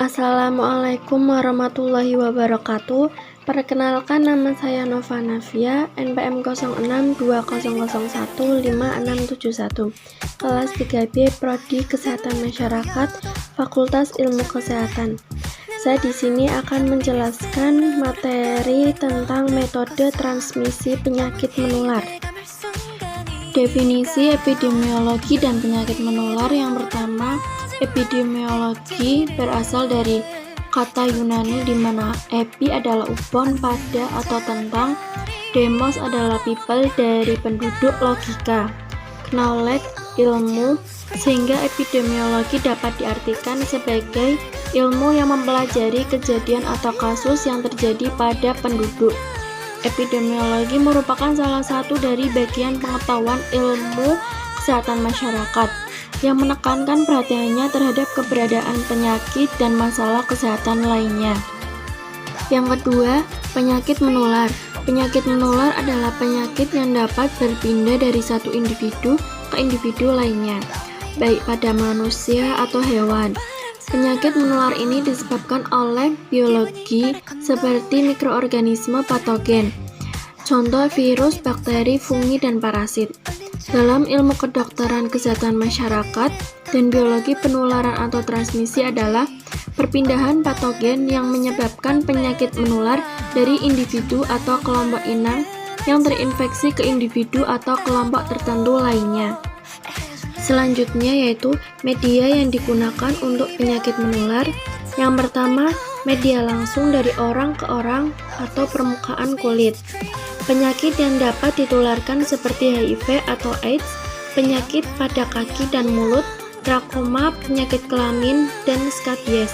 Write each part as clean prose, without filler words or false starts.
Assalamualaikum warahmatullahi wabarakatuh. Perkenalkan, nama saya Nova Navia, NPM 0620015671, kelas 3B Prodi Kesehatan Masyarakat, Fakultas Ilmu Kesehatan. Saya di sini akan menjelaskan materi tentang metode transmisi penyakit menular. Definisi epidemiologi dan penyakit menular. Yang pertama, epidemiologi berasal dari kata Yunani di mana epi adalah upon, pada atau tentang, demos adalah people dari penduduk, logika, knowledge ilmu, sehingga epidemiologi dapat diartikan sebagai ilmu yang mempelajari kejadian atau kasus yang terjadi pada penduduk. Epidemiologi merupakan salah satu dari bagian pengetahuan ilmu kesehatan masyarakat yang menekankan perhatiannya terhadap keberadaan penyakit dan masalah kesehatan lainnya. Yang kedua, penyakit menular. Penyakit menular adalah penyakit yang dapat berpindah dari satu individu ke individu lainnya, baik pada manusia atau hewan. Penyakit menular ini disebabkan oleh biologi seperti mikroorganisme patogen, contoh virus, bakteri, fungi, dan parasit. Dalam ilmu kedokteran kesehatan masyarakat dan biologi, penularan atau transmisi adalah perpindahan patogen yang menyebabkan penyakit menular dari individu atau kelompok inang yang terinfeksi ke individu atau kelompok tertentu lainnya. Selanjutnya yaitu media yang digunakan untuk penyakit menular. Yang pertama, media langsung dari orang ke orang atau permukaan kulit. Penyakit yang dapat ditularkan seperti HIV atau AIDS, penyakit pada kaki dan mulut, trakoma, penyakit kelamin, dan skabies.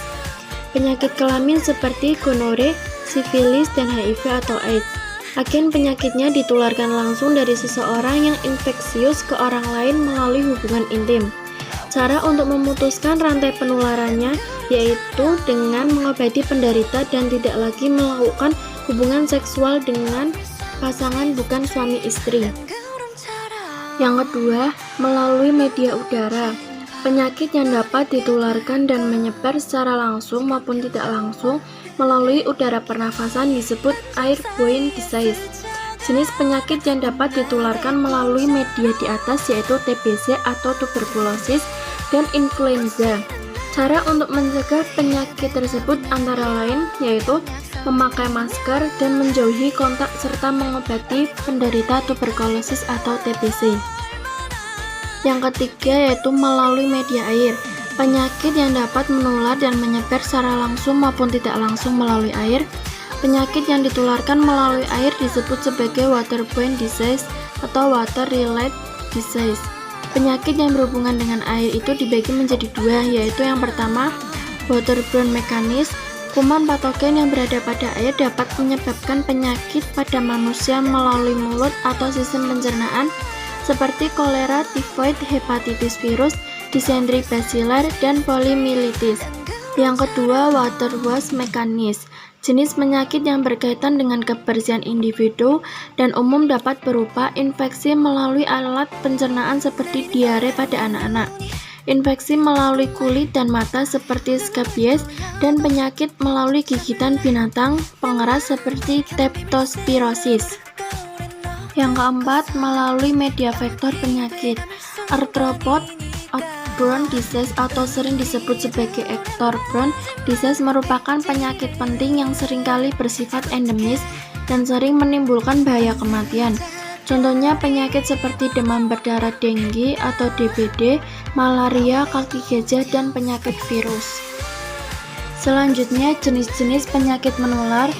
Penyakit kelamin seperti gonore, sifilis, dan HIV atau AIDS. Agen penyakitnya ditularkan langsung dari seseorang yang infeksius ke orang lain melalui hubungan intim. Cara untuk memutuskan rantai penularannya yaitu dengan mengobati penderita dan tidak lagi melakukan hubungan seksual dengan pasangan bukan suami istri. Yang kedua, melalui media udara. Penyakit yang dapat ditularkan dan menyebar secara langsung maupun tidak langsung melalui udara pernafasan disebut airborne disease. Jenis penyakit yang dapat ditularkan melalui media di atas yaitu TBC atau tuberkulosis dan influenza. Cara untuk mencegah penyakit tersebut antara lain yaitu memakai masker dan menjauhi kontak serta mengobati penderita tuberkulosis atau TBC. Yang ketiga yaitu melalui media air. Penyakit yang dapat menular dan menyebar secara langsung maupun tidak langsung melalui air. Penyakit yang ditularkan melalui air disebut sebagai waterborne disease atau water-related disease. Penyakit yang berhubungan dengan air itu dibagi menjadi dua, yaitu yang pertama, waterborne mechanism. Kuman patogen yang berada pada air dapat menyebabkan penyakit pada manusia melalui mulut atau sistem pencernaan seperti kolera, tifoid, hepatitis virus, disentri basilar, dan poliomielitis. Yang kedua, waterwash mechanism. Jenis penyakit yang berkaitan dengan kebersihan individu dan umum dapat berupa infeksi melalui alat pencernaan seperti diare pada anak-anak, infeksi melalui kulit dan mata seperti skabies, dan penyakit melalui gigitan binatang pengeras seperti leptospirosis. Yang keempat, melalui media vektor penyakit. Arthropod outborne disease atau sering disebut sebagai ectoborne disease merupakan penyakit penting yang seringkali bersifat endemis dan sering menimbulkan bahaya kematian. Contohnya penyakit seperti demam berdarah dengue atau DBD, malaria, kaki gajah, dan penyakit virus. Selanjutnya, jenis-jenis penyakit menular.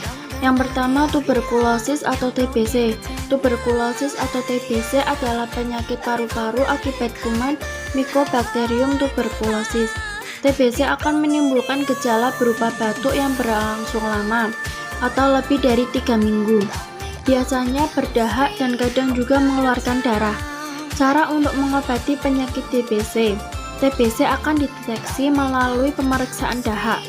Yang pertama, tuberkulosis atau TBC. Tuberkulosis atau TBC adalah penyakit paru-paru akibat kuman Mycobacterium tuberculosis. TBC akan menimbulkan gejala berupa batuk yang berlangsung lama atau lebih dari 3 minggu. Biasanya berdahak dan kadang juga mengeluarkan darah. Cara untuk mengobati penyakit TBC. TBC akan dideteksi melalui pemeriksaan dahak.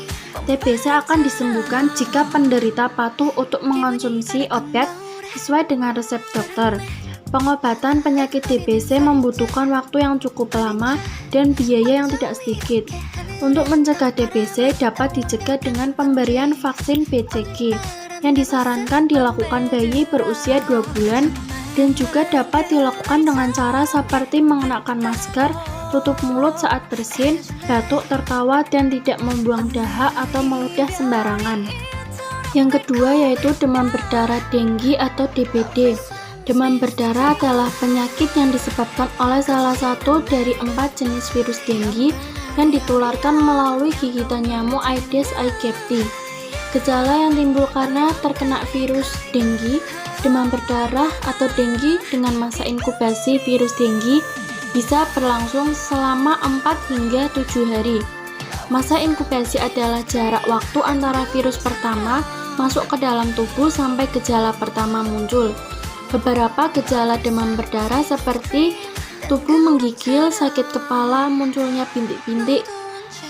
TBC akan disembuhkan jika penderita patuh untuk mengonsumsi obat sesuai dengan resep dokter. Pengobatan penyakit TBC membutuhkan waktu yang cukup lama dan biaya yang tidak sedikit. Untuk mencegah DBC dapat dicegah dengan pemberian vaksin BCG yang disarankan dilakukan bayi berusia 2 bulan dan juga dapat dilakukan dengan cara seperti mengenakan masker, tutup mulut saat bersin, batuk, tertawa, dan tidak membuang dahak atau meludah sembarangan. Yang kedua yaitu demam berdarah denggi atau DBD. Demam berdarah adalah penyakit yang disebabkan oleh salah satu dari 4 jenis virus denggi yang ditularkan melalui gigitan nyamuk Aedes aegypti. Gejala yang timbul karena terkena virus denggi, demam berdarah atau denggi dengan masa inkubasi virus denggi bisa berlangsung selama 4 hingga 7 hari. Masa inkubasi adalah jarak waktu antara virus pertama masuk ke dalam tubuh sampai gejala pertama muncul. Beberapa gejala demam berdarah seperti tubuh menggigil, sakit kepala, munculnya bintik-bintik,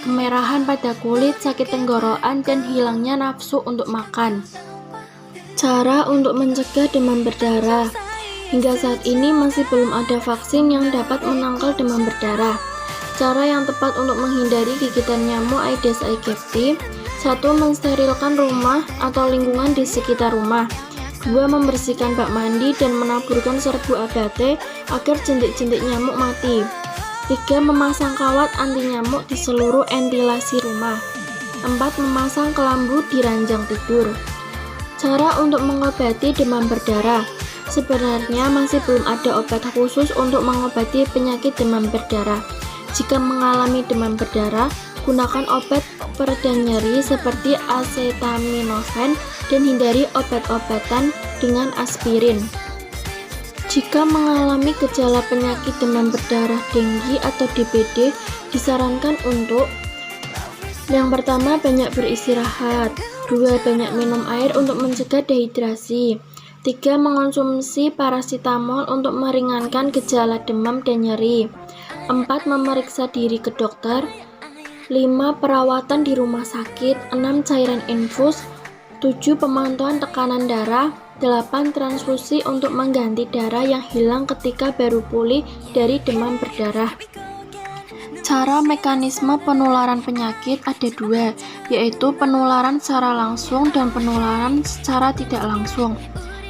kemerahan pada kulit, sakit tenggorokan, dan hilangnya nafsu untuk makan. Cara untuk mencegah demam berdarah. Hingga saat ini masih belum ada vaksin yang dapat menangkal demam berdarah. Cara yang tepat untuk menghindari gigitan nyamuk Aedes aegypti: 1. Mensterilkan rumah atau lingkungan di sekitar rumah. 2. Membersihkan bak mandi dan menaburkan serbuk abate agar jentik-jentik nyamuk mati. 3. Memasang kawat anti nyamuk di seluruh ventilasi rumah. 4. Memasang kelambu di ranjang tidur. Cara untuk mengobati demam berdarah. Sebenarnya masih belum ada obat khusus untuk mengobati penyakit demam berdarah. Jika mengalami demam berdarah, gunakan obat pereda nyeri seperti acetaminophen dan hindari obat-obatan dengan aspirin. Jika mengalami gejala penyakit demam berdarah denggi atau DBD, disarankan untuk: yang pertama, banyak beristirahat. 2. Banyak minum air untuk mencegah dehidrasi. 3. Mengonsumsi paracetamol untuk meringankan gejala demam dan nyeri. 4. Memeriksa diri ke dokter. 5. Perawatan di rumah sakit. 6. Cairan infus. 7. Pemantauan tekanan darah. 8. Transfusi untuk mengganti darah yang hilang ketika baru pulih dari demam berdarah. Cara mekanisme penularan penyakit ada 2, yaitu penularan secara langsung dan penularan secara tidak langsung.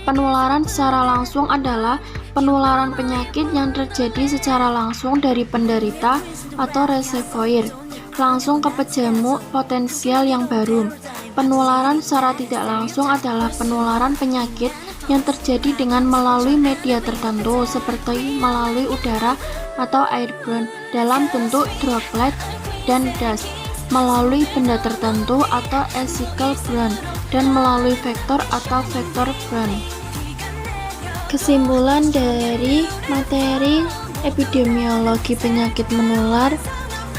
Penularan secara langsung adalah penularan penyakit yang terjadi secara langsung dari penderita atau reservoir langsung ke pejamuk potensial yang baru. Penularan secara tidak langsung adalah penularan penyakit yang terjadi dengan melalui media tertentu seperti melalui udara atau airborne dalam bentuk droplet dan dust, melalui benda tertentu atau acyclic borne, dan melalui vektor atau vektor borne. Kesimpulan dari materi epidemiologi penyakit menular,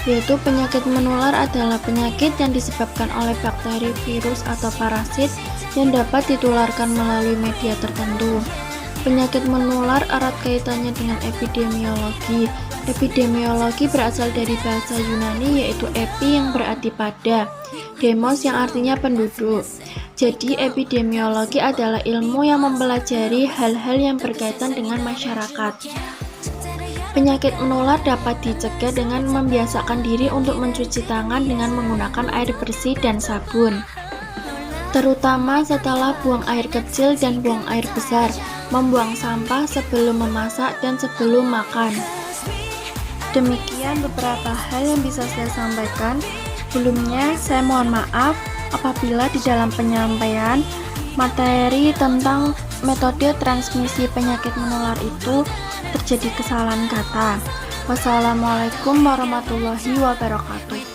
yaitu penyakit menular adalah penyakit yang disebabkan oleh bakteri, virus, atau parasit yang dapat ditularkan melalui media tertentu. Penyakit menular erat kaitannya dengan epidemiologi. Epidemiologi berasal dari bahasa Yunani yaitu epi yang berarti pada, demos yang artinya penduduk. Jadi epidemiologi adalah ilmu yang mempelajari hal-hal yang berkaitan dengan masyarakat. Penyakit menular dapat dicegah dengan membiasakan diri untuk mencuci tangan dengan menggunakan air bersih dan sabun, terutama setelah buang air kecil dan buang air besar, membuang sampah sebelum memasak dan sebelum makan. Demikian beberapa hal yang bisa saya sampaikan. Sebelumnya, saya mohon maaf apabila di dalam penyampaian materi tentang metode transmisi penyakit menular itu terjadi kesalahan kata. Wassalamualaikum warahmatullahi wabarakatuh.